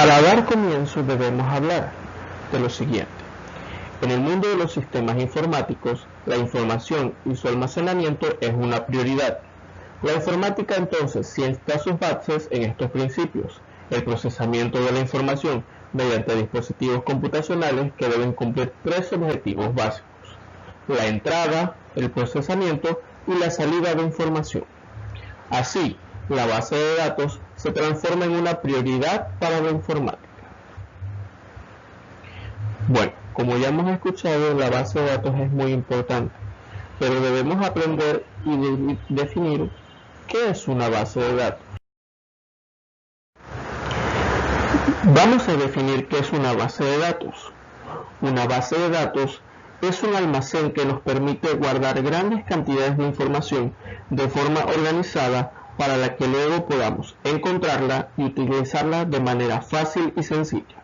Para dar comienzo debemos hablar de lo siguiente. En el mundo de los sistemas informáticos, la información y su almacenamiento es una prioridad. La informática entonces sienta sus bases en estos principios: el procesamiento de la información mediante dispositivos computacionales que deben cumplir tres objetivos básicos: la entrada, el procesamiento y la salida de información. Así, la base de datos se transforma en una prioridad para la informática. Bueno, como ya hemos escuchado, la base de datos es muy importante, pero debemos aprender y definir qué es una base de datos. Vamos a definir qué es una base de datos. Una base de datos es un almacén que nos permite guardar grandes cantidades de información de forma organizada para la que luego podamos encontrarla y utilizarla de manera fácil y sencilla.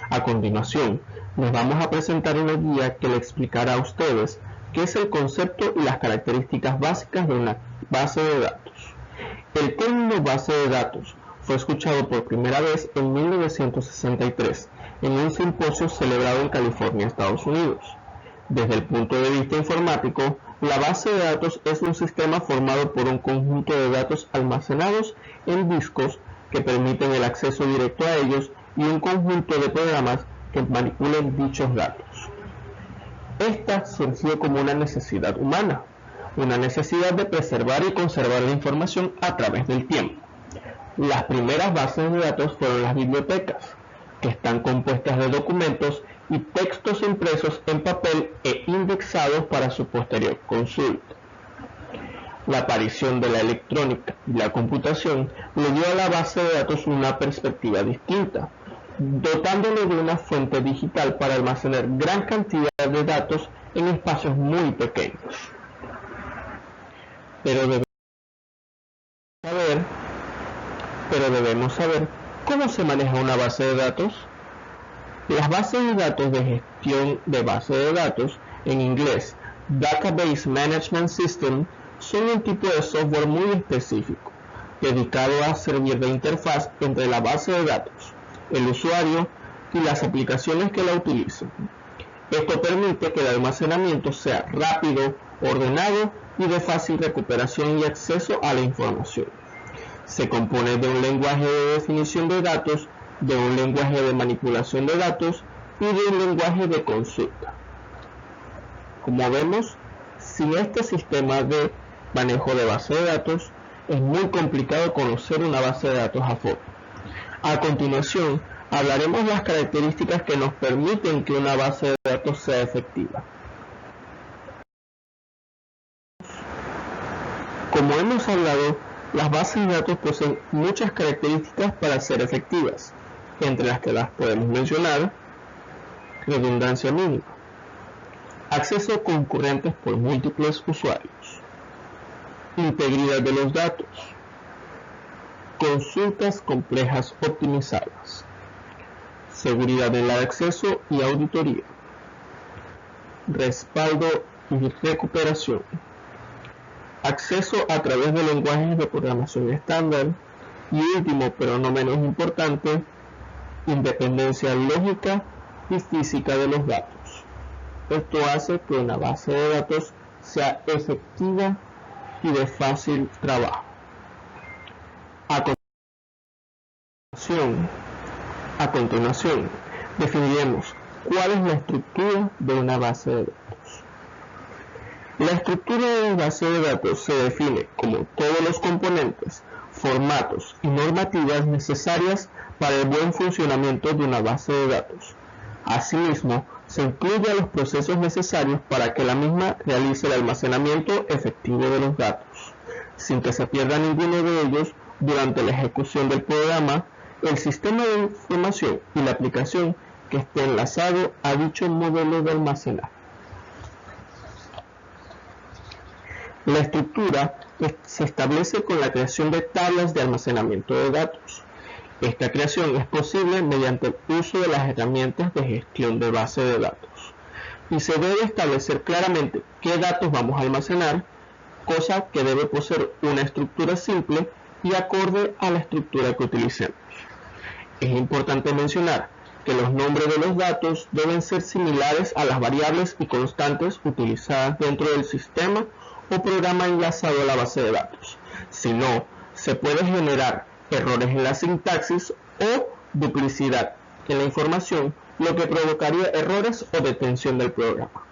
A continuación, les vamos a presentar una guía que le explicará a ustedes qué es el concepto y las características básicas de una base de datos. El término base de datos fue escuchado por primera vez en 1963 en un simposio celebrado en California, Estados Unidos. Desde el punto de vista informático, la base de datos es un sistema formado por un conjunto de datos almacenados en discos que permiten el acceso directo a ellos y un conjunto de programas que manipulen dichos datos. Esta surgió como una necesidad humana, una necesidad de preservar y conservar la información a través del tiempo. Las primeras bases de datos fueron las bibliotecas, que están compuestas de documentos y textos impresos en papel e indexados para su posterior consulta. La aparición de la electrónica y la computación le dio a la base de datos una perspectiva distinta, dotándole de una fuente digital para almacenar gran cantidad de datos en espacios muy pequeños. Pero debemos saber cómo se maneja una base de datos. Las bases de datos de gestión de base de datos, en inglés Database Management System, son un tipo de software muy específico, dedicado a servir de interfaz entre la base de datos, el usuario y las aplicaciones que la utilizan. Esto permite que el almacenamiento sea rápido, ordenado y de fácil recuperación y acceso a la información. Se compone de un lenguaje de definición de datos, de un lenguaje de manipulación de datos y de un lenguaje de consulta. Como vemos, sin este sistema de manejo de base de datos, es muy complicado conocer una base de datos a fondo. A continuación, hablaremos de las características que nos permiten que una base de datos sea efectiva. Como hemos hablado, las bases de datos poseen muchas características para ser efectivas, entre las que las podemos mencionar: redundancia mínima, acceso concurrentes por múltiples usuarios, integridad de los datos, consultas complejas optimizadas, seguridad en el acceso y auditoría, respaldo y recuperación, acceso a través de lenguajes de programación estándar y, último pero no menos importante, independencia lógica y física de los datos. Esto hace que una base de datos sea efectiva y de fácil trabajo. A continuación, definiremos cuál es la estructura de una base de datos. La estructura de una base de datos se define como todos los componentes, formatos y normativas necesarias para el buen funcionamiento de una base de datos. Asimismo, se incluye los procesos necesarios para que la misma realice el almacenamiento efectivo de los datos, sin que se pierda ninguno de ellos durante la ejecución del programa, el sistema de información y la aplicación que esté enlazado a dicho modelo de almacenaje. La estructura se establece con la creación de tablas de almacenamiento de datos. Esta creación es posible mediante el uso de las herramientas de gestión de base de datos, y se debe establecer claramente qué datos vamos a almacenar, cosa que debe poseer una estructura simple y acorde a la estructura que utilicemos. Es importante mencionar que los nombres de los datos deben ser similares a las variables y constantes utilizadas dentro del sistema o programa enlazado a la base de datos. Si no, se puede generar errores en la sintaxis o duplicidad en la información, lo que provocaría errores o detención del programa.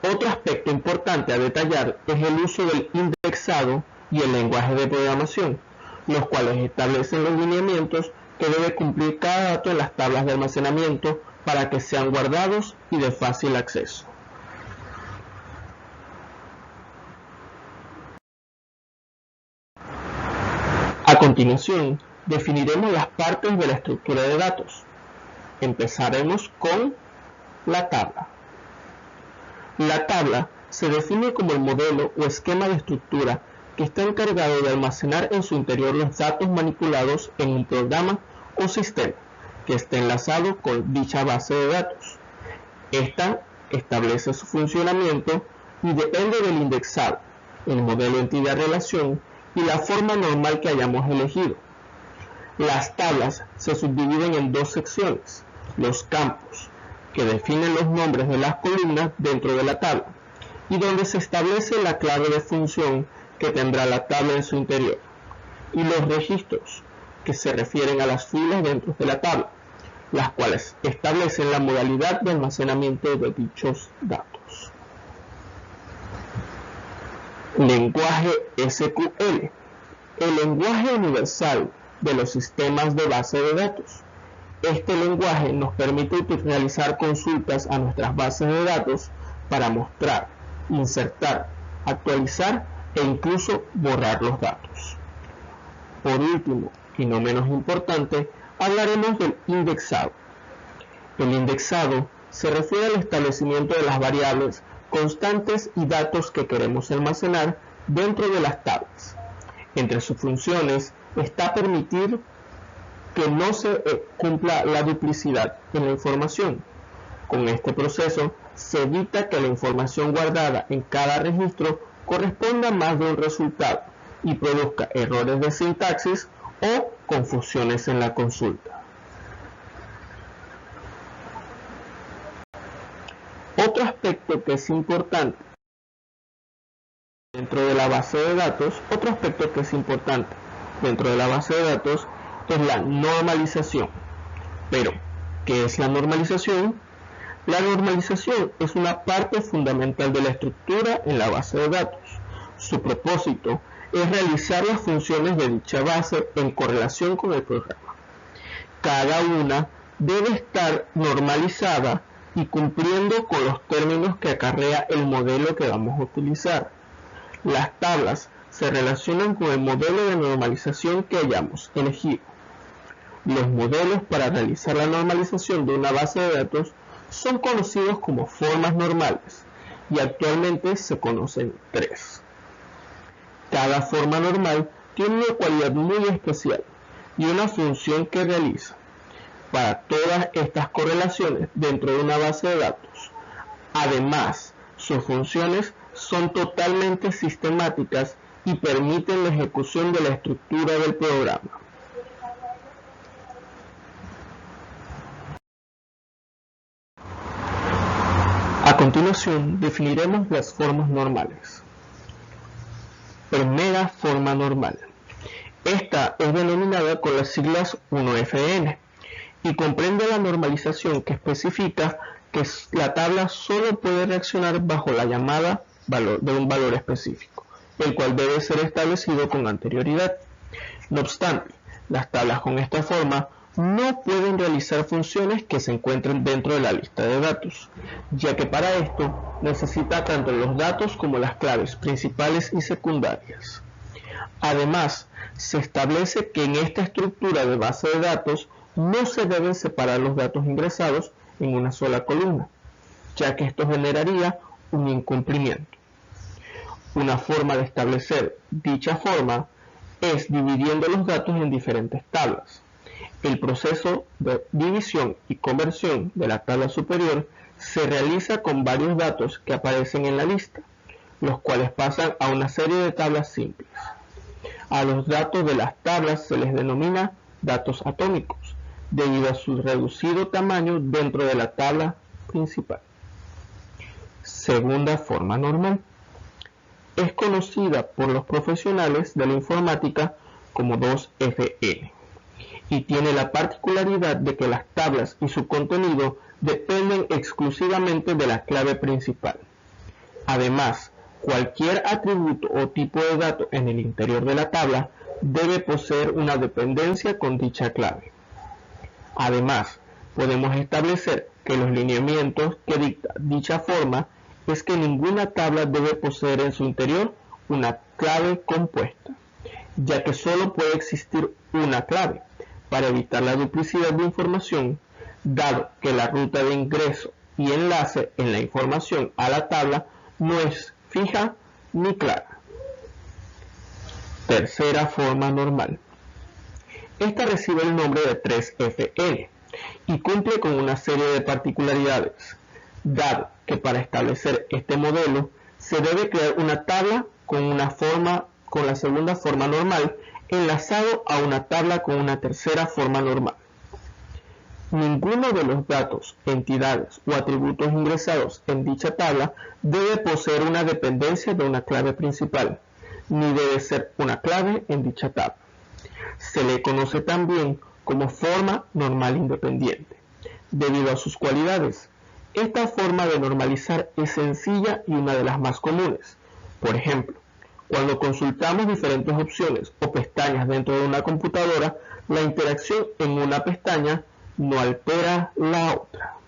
Otro aspecto importante a detallar es el uso del indexado y el lenguaje de programación, los cuales establecen los lineamientos que debe cumplir cada dato en las tablas de almacenamiento para que sean guardados y de fácil acceso. A continuación, definiremos las partes de la estructura de datos. Empezaremos con la tabla. La tabla se define como el modelo o esquema de estructura que está encargado de almacenar en su interior los datos manipulados en un programa o sistema que esté enlazado con dicha base de datos. Esta establece su funcionamiento y depende del indexado, el modelo entidad-relación y la forma normal que hayamos elegido. Las tablas se subdividen en dos secciones: los campos, que definen los nombres de las columnas dentro de la tabla, y donde se establece la clave de función que tendrá la tabla en su interior, y los registros, que se refieren a las filas dentro de la tabla, las cuales establecen la modalidad de almacenamiento de dichos datos. Lenguaje SQL, el lenguaje universal de los sistemas de base de datos. Este lenguaje nos permite realizar consultas a nuestras bases de datos para mostrar, insertar, actualizar e incluso borrar los datos. Por último, y no menos importante, hablaremos del indexado. El indexado se refiere al establecimiento de las variables, constantes y datos que queremos almacenar dentro de las tablas. Entre sus funciones está permitir que no se cumpla la duplicidad en la información. Con este proceso se evita que la información guardada en cada registro corresponda a más de un resultado y produzca errores de sintaxis o confusiones en la consulta. Otro aspecto que es importante dentro de la base de datos, es la normalización. Pero, ¿qué es la normalización? La normalización es una parte fundamental de la estructura en la base de datos. Su propósito es realizar las funciones de dicha base en correlación con el programa. Cada una debe estar normalizada y cumpliendo con los términos que acarrea el modelo que vamos a utilizar. Las tablas se relacionan con el modelo de normalización que hayamos elegido. Los modelos para realizar la normalización de una base de datos son conocidos como formas normales y actualmente se conocen tres. Cada forma normal tiene una cualidad muy especial y una función que realiza para todas estas correlaciones dentro de una base de datos. Además, sus funciones son totalmente sistemáticas y permiten la ejecución de la estructura del programa. A continuación, definiremos las formas normales. Primera forma normal. Esta es denominada con las siglas 1FN y comprende la normalización que especifica que la tabla solo puede reaccionar bajo la llamada de un valor específico, el cual debe ser establecido con anterioridad. No obstante, las tablas con esta forma no pueden realizar funciones que se encuentren dentro de la lista de datos, ya que para esto necesita tanto los datos como las claves principales y secundarias. Además, se establece que en esta estructura de base de datos no se deben separar los datos ingresados en una sola columna, ya que esto generaría un incumplimiento. Una forma de establecer dicha forma es dividiendo los datos en diferentes tablas. El proceso de división y conversión de la tabla superior se realiza con varios datos que aparecen en la lista, los cuales pasan a una serie de tablas simples. A los datos de las tablas se les denomina datos atómicos debido a su reducido tamaño dentro de la tabla principal. Segunda forma normal. Es conocida por los profesionales de la informática como 2FN y tiene la particularidad de que las tablas y su contenido dependen exclusivamente de la clave principal. Además, cualquier atributo o tipo de dato en el interior de la tabla debe poseer una dependencia con dicha clave. Además, podemos establecer que los lineamientos que dicta dicha forma es que ninguna tabla debe poseer en su interior una clave compuesta, ya que solo puede existir una clave para evitar la duplicidad de información, dado que la ruta de ingreso y enlace en la información a la tabla no es fija ni clara. Tercera forma normal. Esta recibe el nombre de 3FN y cumple con una serie de particularidades, dado que para establecer este modelo se debe crear una tabla con la segunda forma normal enlazado a una tabla con una tercera forma normal. Ninguno de los datos, entidades o atributos ingresados en dicha tabla debe poseer una dependencia de una clave principal, ni debe ser una clave en dicha tabla. Se le conoce también como forma normal independiente, debido a sus cualidades. Esta forma de normalizar es sencilla y una de las más comunes. Por ejemplo, cuando consultamos diferentes opciones o pestañas dentro de una computadora, la interacción en una pestaña no altera la otra.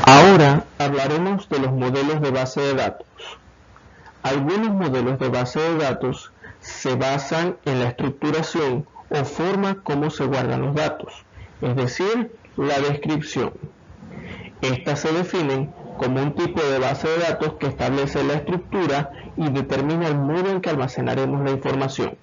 Ahora hablaremos de los modelos de base de datos. Algunos modelos de base de datos se basan en la estructuración o forma como se guardan los datos, es decir, la descripción. Estas se definen como un tipo de base de datos que establece la estructura y determina el modo en que almacenaremos la información.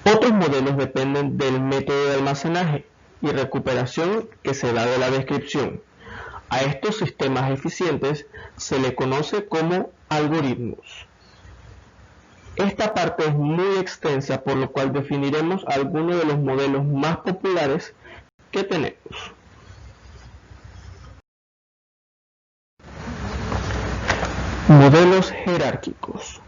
Otros modelos dependen del método de almacenaje y recuperación que se da de la descripción. A estos sistemas eficientes se le conoce como algoritmos. Esta parte es muy extensa, por lo cual definiremos algunos de los modelos más populares que tenemos. Modelos jerárquicos.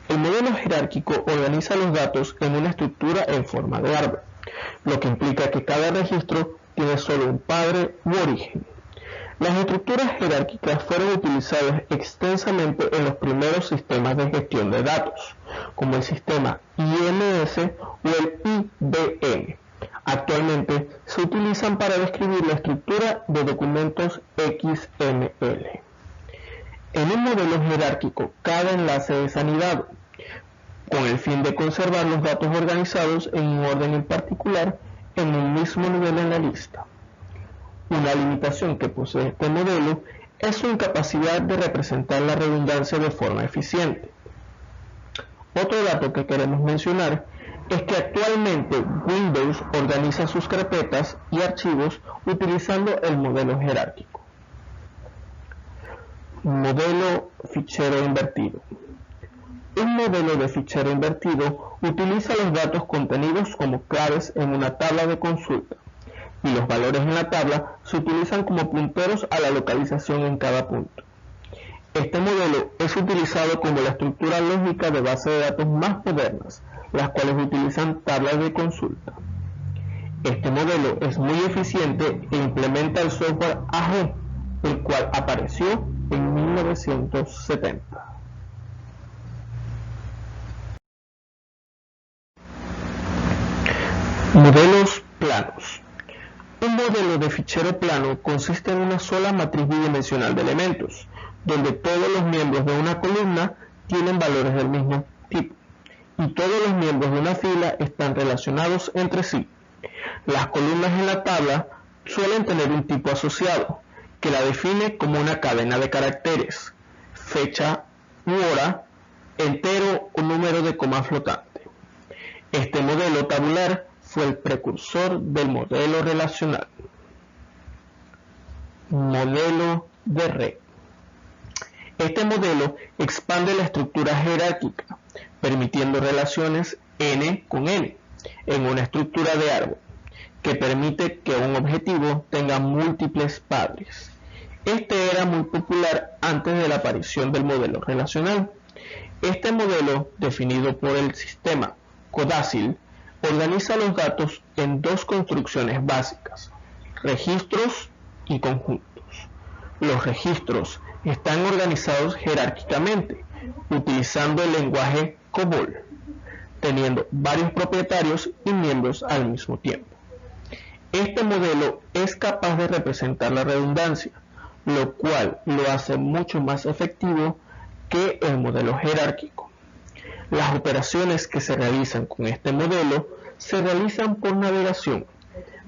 El modelo jerárquico organiza los datos en una estructura en forma de árbol, lo que implica que cada registro tiene solo un padre u origen. Las estructuras jerárquicas fueron utilizadas extensamente en los primeros sistemas de gestión de datos, como el sistema IMS o el IBM. Actualmente se utilizan para describir la estructura de documentos XML. En un modelo jerárquico, cada enlace es anidado, con el fin de conservar los datos organizados en un orden en particular en un mismo nivel en la lista. Una limitación que posee este modelo es su incapacidad de representar la redundancia de forma eficiente. Otro dato que queremos mencionar es que actualmente Windows organiza sus carpetas y archivos utilizando el modelo jerárquico. Modelo fichero invertido. Un modelo de fichero invertido utiliza los datos contenidos como claves en una tabla de consulta, y los valores en la tabla se utilizan como punteros a la localización en cada punto. Este modelo es utilizado como la estructura lógica de base de datos más modernas, las cuales utilizan tablas de consulta. Este modelo es muy eficiente e implementa el software AG, el cual apareció en 1970. Modelos planos. Un modelo de fichero plano consiste en una sola matriz bidimensional de elementos, donde todos los miembros de una columna tienen valores del mismo tipo, y todos los miembros de una fila están relacionados entre sí. Las columnas en la tabla suelen tener un tipo asociado, que la define como una cadena de caracteres, fecha u hora, entero o número de coma flotante. Este modelo tabular fue el precursor del modelo relacional. Modelo de red. Este modelo expande la estructura jerárquica, permitiendo relaciones n con n en una estructura de árbol, que permite que un objetivo tenga múltiples padres. Este era muy popular antes de la aparición del modelo relacional. Este modelo, definido por el sistema Codazzi, organiza los datos en dos construcciones básicas: registros y conjuntos. Los registros están organizados jerárquicamente, utilizando el lenguaje COBOL, teniendo varios propietarios y miembros al mismo tiempo. Este modelo es capaz de representar la redundancia, lo cual lo hace mucho más efectivo que el modelo jerárquico. Las operaciones que se realizan con este modelo se realizan por navegación,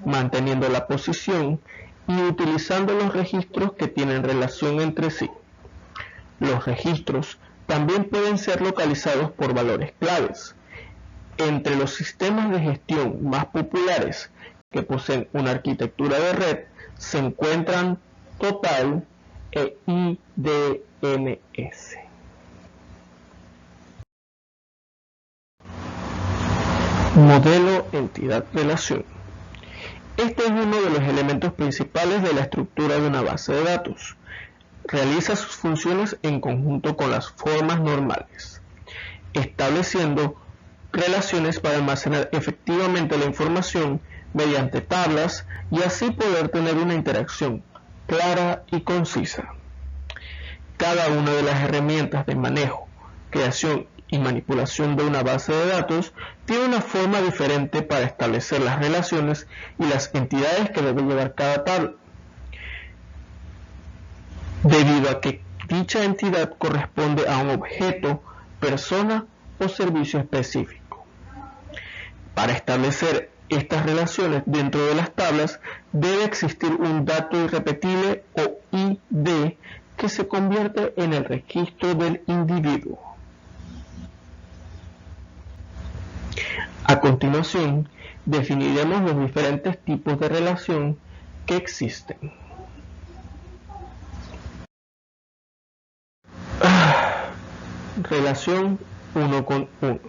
manteniendo la posición y utilizando los registros que tienen relación entre sí. Los registros también pueden ser localizados por valores claves. Entre los sistemas de gestión más populares que poseen una arquitectura de red se encuentran Total e IDNS. Modelo entidad-relación. Este es uno de los elementos principales de la estructura de una base de datos. Realiza sus funciones en conjunto con las formas normales, estableciendo relaciones para almacenar efectivamente la información mediante tablas y así poder tener una interacción clara y concisa. Cada una de las herramientas de manejo, creación y manipulación de una base de datos tiene una forma diferente para establecer las relaciones y las entidades que debe llevar cada tabla. debido a que dicha entidad corresponde a un objeto, persona o servicio específico. Para establecer estas relaciones dentro de las tablas debe existir un dato irrepetible o ID que se convierte en el registro del individuo. A continuación, definiremos los diferentes tipos de relación que existen. Relación uno con uno.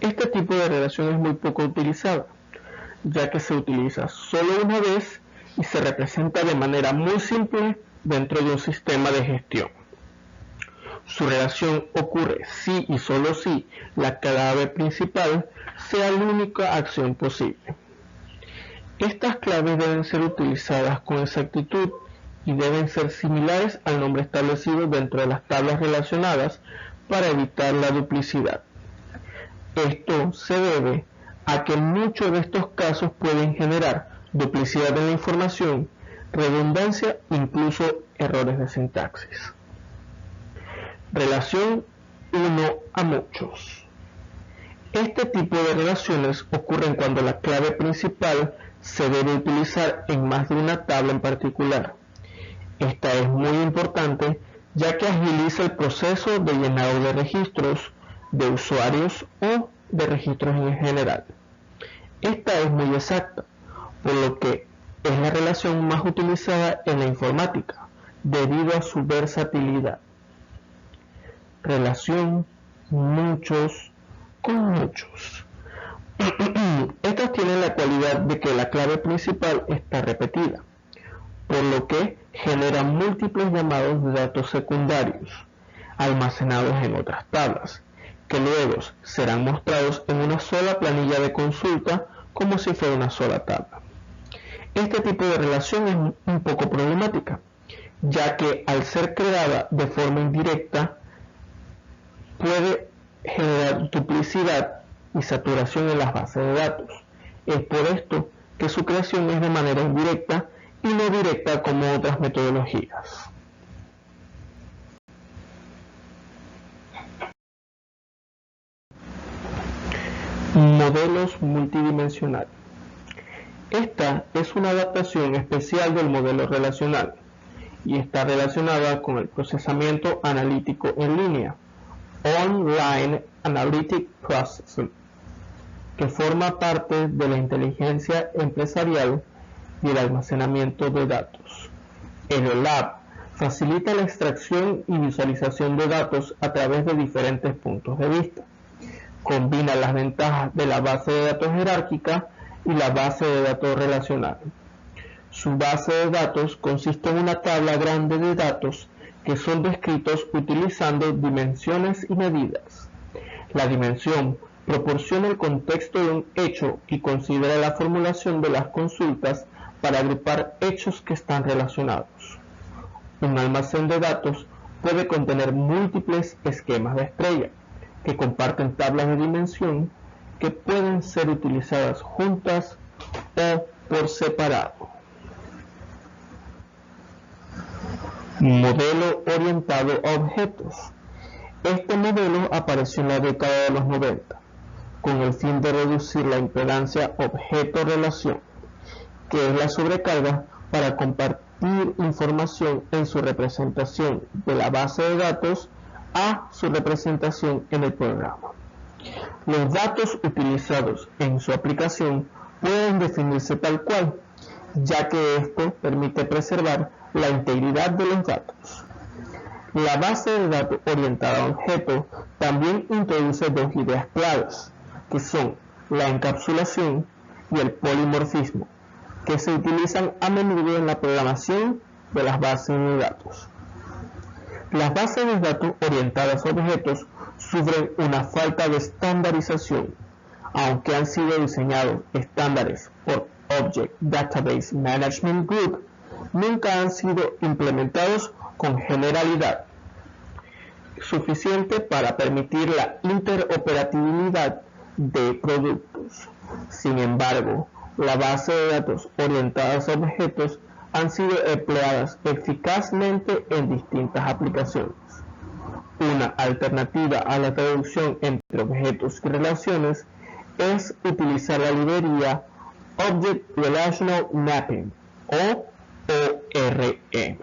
Este tipo de relación es muy poco utilizada, ya que se utiliza solo una vez y se representa de manera muy simple dentro de un sistema de gestión. Su relación ocurre si y solo si la clave principal sea la única acción posible. Estas claves deben ser utilizadas con exactitud y deben ser similares al nombre establecido dentro de las tablas relacionadas para evitar la duplicidad. Esto se debe a que muchos de estos casos pueden generar duplicidad en la información, redundancia e incluso errores de sintaxis. Relación uno a muchos. Este tipo de relaciones ocurren cuando la clave principal se debe utilizar en más de una tabla en particular. Esta es muy importante ya que agiliza el proceso de llenado de registros, de usuarios o de registros en general. Esta es muy exacta, por lo que es la relación más utilizada en la informática, debido a su versatilidad. Relación muchos con muchos. Estas tienen la cualidad de que la clave principal está repetida, por lo que generan múltiples llamados de datos secundarios, almacenados en otras tablas, que luego serán mostrados en una sola planilla de consulta como si fuera una sola tabla. Este tipo de relación es un poco problemática, ya que al ser creada de forma indirecta puede generar duplicidad y saturación en las bases de datos. Es por esto que su creación es de manera indirecta y no directa como otras metodologías. Modelos multidimensionales. Esta es una adaptación especial del modelo relacional y está relacionada con el procesamiento analítico en línea, Online Analytic Processing, que forma parte de la inteligencia empresarial y el almacenamiento de datos. El OLAP facilita la extracción y visualización de datos a través de diferentes puntos de vista. Combina las ventajas de la base de datos jerárquica y la base de datos relacional. Su base de datos consiste en una tabla grande de datos que son descritos utilizando dimensiones y medidas. La dimensión proporciona el contexto de un hecho y considera la formulación de las consultas para agrupar hechos que están relacionados. Un almacén de datos puede contener múltiples esquemas de estrella que comparten tablas de dimensión que pueden ser utilizadas juntas o por separado. Modelo orientado a objetos. Este modelo apareció en la década de los 90 con el fin de reducir la impedancia objeto-relación, que es la sobrecarga para compartir información en su representación de la base de datos a su representación en el programa. Los datos utilizados en su aplicación pueden definirse tal cual, ya que esto permite preservar la integridad de los datos. La base de datos orientada a objetos también introduce dos ideas claves, que son la encapsulación y el polimorfismo, que se utilizan a menudo en la programación de las bases de datos. Las bases de datos orientadas a objetos sufren una falta de estandarización, aunque han sido diseñados estándares por Object Database Management Group, nunca han sido implementados con generalidad suficiente para permitir la interoperabilidad de productos. Sin embargo, la base de datos orientadas a objetos han sido empleadas eficazmente en distintas aplicaciones. Una alternativa a la traducción entre objetos y relaciones es utilizar la librería Object Relational Mapping o ORM.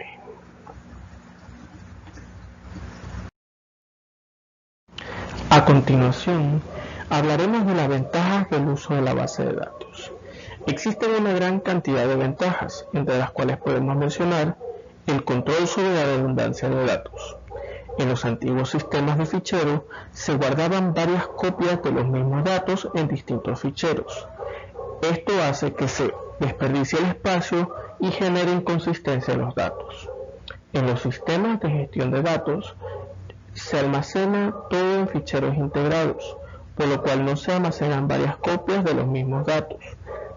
A continuación, hablaremos de las ventajas del uso de la base de datos. Existen una gran cantidad de ventajas, entre las cuales podemos mencionar el control sobre la redundancia de datos. En los antiguos sistemas de ficheros se guardaban varias copias de los mismos datos en distintos ficheros. Esto hace que se desperdicie el espacio y genere inconsistencia en los datos. En los sistemas de gestión de datos se almacena todo en ficheros integrados, por lo cual no se almacenan varias copias de los mismos datos.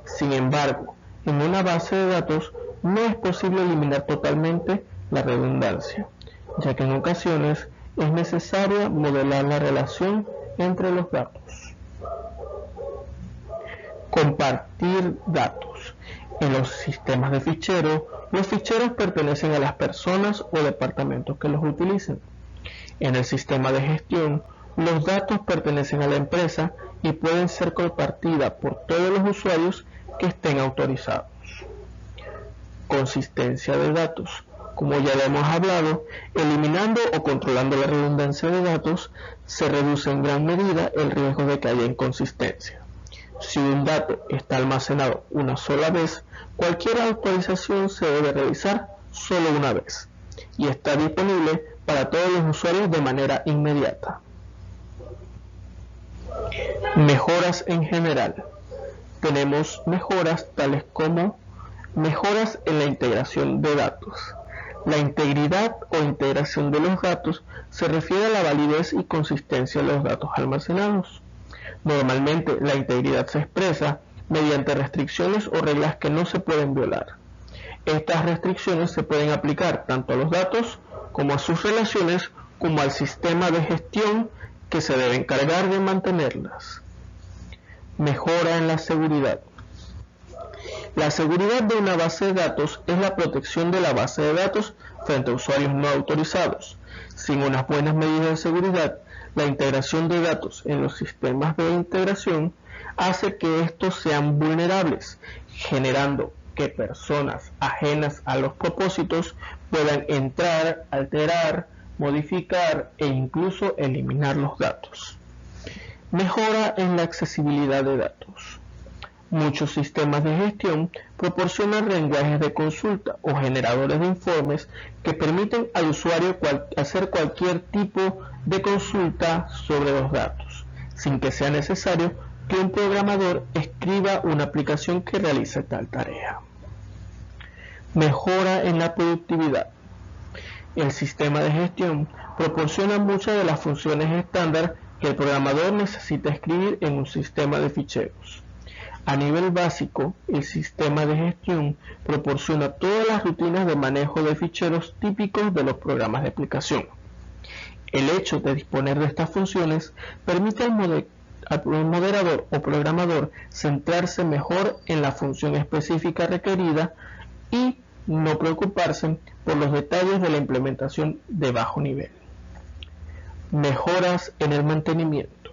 Sin embargo, en una base de datos no es posible eliminar totalmente la redundancia, ya que en ocasiones es necesario modelar la relación entre los datos. Compartir datos. En los sistemas de ficheros, los ficheros pertenecen a las personas o departamentos que los utilicen. En el sistema de gestión, los datos pertenecen a la empresa y pueden ser compartidas por todos los usuarios que estén autorizados. Consistencia de datos. Como ya lo hemos hablado, eliminando o controlando la redundancia de datos, se reduce en gran medida el riesgo de que haya inconsistencia. Si un dato está almacenado una sola vez, cualquier actualización se debe realizar solo una vez y está disponible para todos los usuarios de manera inmediata. Mejoras en general. Tenemos mejoras tales como mejoras en la integración de datos. La integridad o integración de los datos se refiere a la validez y consistencia de los datos almacenados. Normalmente la integridad se expresa mediante restricciones o reglas que no se pueden violar. Estas restricciones se pueden aplicar tanto a los datos como a sus relaciones como al sistema de gestión que se debe encargar de mantenerlas. Mejora en la seguridad. La seguridad de una base de datos es la protección de la base de datos frente a usuarios no autorizados. Sin unas buenas medidas de seguridad, la integración de datos en los sistemas de integración hace que estos sean vulnerables, generando que personas ajenas a los propósitos puedan entrar, alterar, modificar e incluso eliminar los datos. Mejora en la accesibilidad de datos. Muchos sistemas de gestión proporcionan lenguajes de consulta o generadores de informes que permiten al usuario hacer cualquier tipo de consulta sobre los datos, sin que sea necesario que un programador escriba una aplicación que realice tal tarea. Mejora en la productividad. El sistema de gestión proporciona muchas de las funciones estándar que el programador necesita escribir en un sistema de ficheros. A nivel básico, el sistema de gestión proporciona todas las rutinas de manejo de ficheros típicos de los programas de aplicación. El hecho de disponer de estas funciones permite al moderador o programador centrarse mejor en la función específica requerida y no preocuparse por los detalles de la implementación de bajo nivel. Mejoras en el mantenimiento.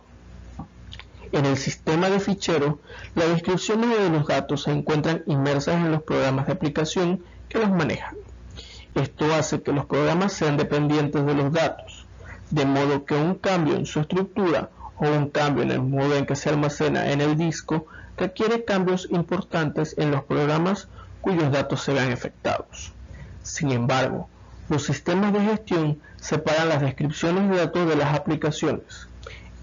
En el sistema de ficheros, las descripciones de los datos se encuentran inmersas en los programas de aplicación que los manejan. Esto hace que los programas sean dependientes de los datos, de modo que un cambio en su estructura o un cambio en el modo en que se almacena en el disco requiere cambios importantes en los programas cuyos datos se vean afectados. Sin embargo, los sistemas de gestión separan las descripciones de datos de las aplicaciones.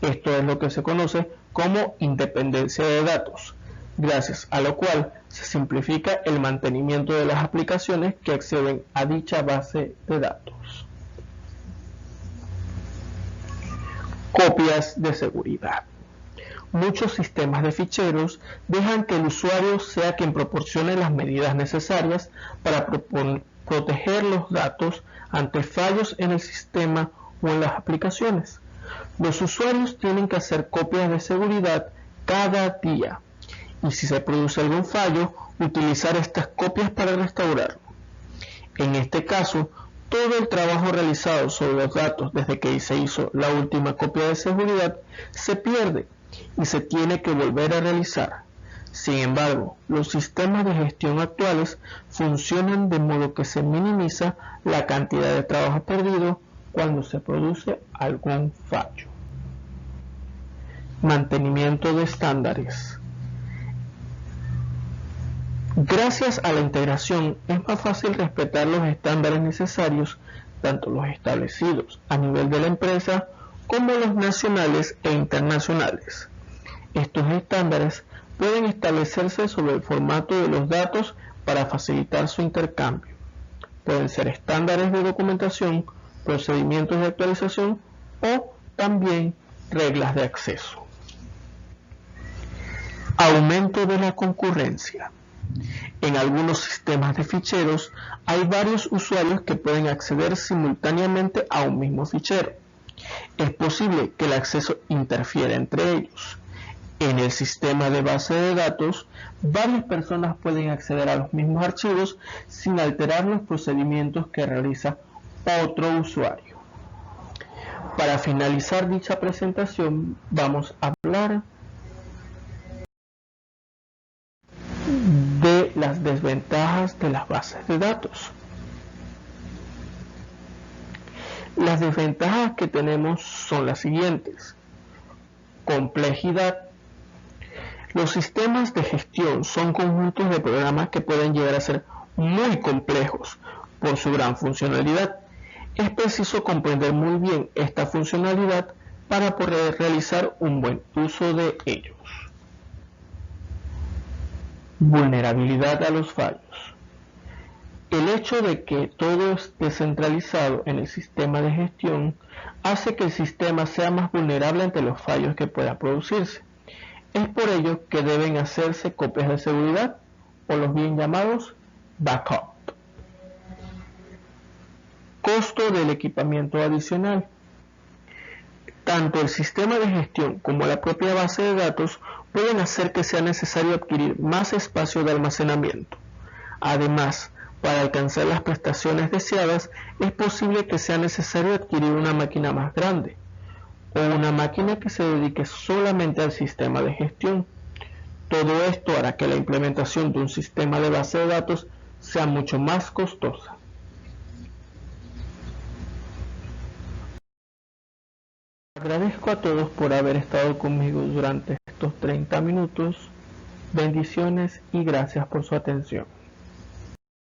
Esto es lo que se conoce como independencia de datos, gracias a lo cual se simplifica el mantenimiento de las aplicaciones que acceden a dicha base de datos. Copias de seguridad. Muchos sistemas de ficheros dejan que el usuario sea quien proporcione las medidas necesarias para proteger los datos ante fallos en el sistema o en las aplicaciones. Los usuarios tienen que hacer copias de seguridad cada día y si se produce algún fallo, utilizar estas copias para restaurarlo. En este caso, todo el trabajo realizado sobre los datos desde que se hizo la última copia de seguridad se pierde y se tiene que volver a realizar. Sin embargo, los sistemas de gestión actuales funcionan de modo que se minimiza la cantidad de trabajo perdido cuando se produce algún fallo. Mantenimiento de estándares. Gracias a la integración es más fácil respetar los estándares necesarios, tanto los establecidos a nivel de la empresa como los nacionales e internacionales. Estos estándares pueden establecerse sobre el formato de los datos para facilitar su intercambio. Pueden ser estándares de documentación, procedimientos de actualización o también reglas de acceso. Aumento de la concurrencia. En algunos sistemas de ficheros hay varios usuarios que pueden acceder simultáneamente a un mismo fichero. Es posible que el acceso interfiera entre ellos. En el sistema de base de datos, varias personas pueden acceder a los mismos archivos sin alterar los procedimientos que realiza otro usuario. Para finalizar dicha presentación, vamos a hablar de las desventajas de las bases de datos. Las desventajas que tenemos son las siguientes. Complejidad. Los sistemas de gestión son conjuntos de programas que pueden llegar a ser muy complejos por su gran funcionalidad. Es preciso comprender muy bien esta funcionalidad para poder realizar un buen uso de ellos. Vulnerabilidad a los fallos. El hecho de que todo esté centralizado en el sistema de gestión hace que el sistema sea más vulnerable ante los fallos que puedan producirse. Es por ello que deben hacerse copias de seguridad o los bien llamados backup. Costo del equipamiento adicional. Tanto el sistema de gestión como la propia base de datos pueden hacer que sea necesario adquirir más espacio de almacenamiento. Además, para alcanzar las prestaciones deseadas, es posible que sea necesario adquirir una máquina más grande o una máquina que se dedique solamente al sistema de gestión. Todo esto hará que la implementación de un sistema de base de datos sea mucho más costosa. Agradezco a todos por haber estado conmigo durante estos 30 minutos. Bendiciones y gracias por su atención.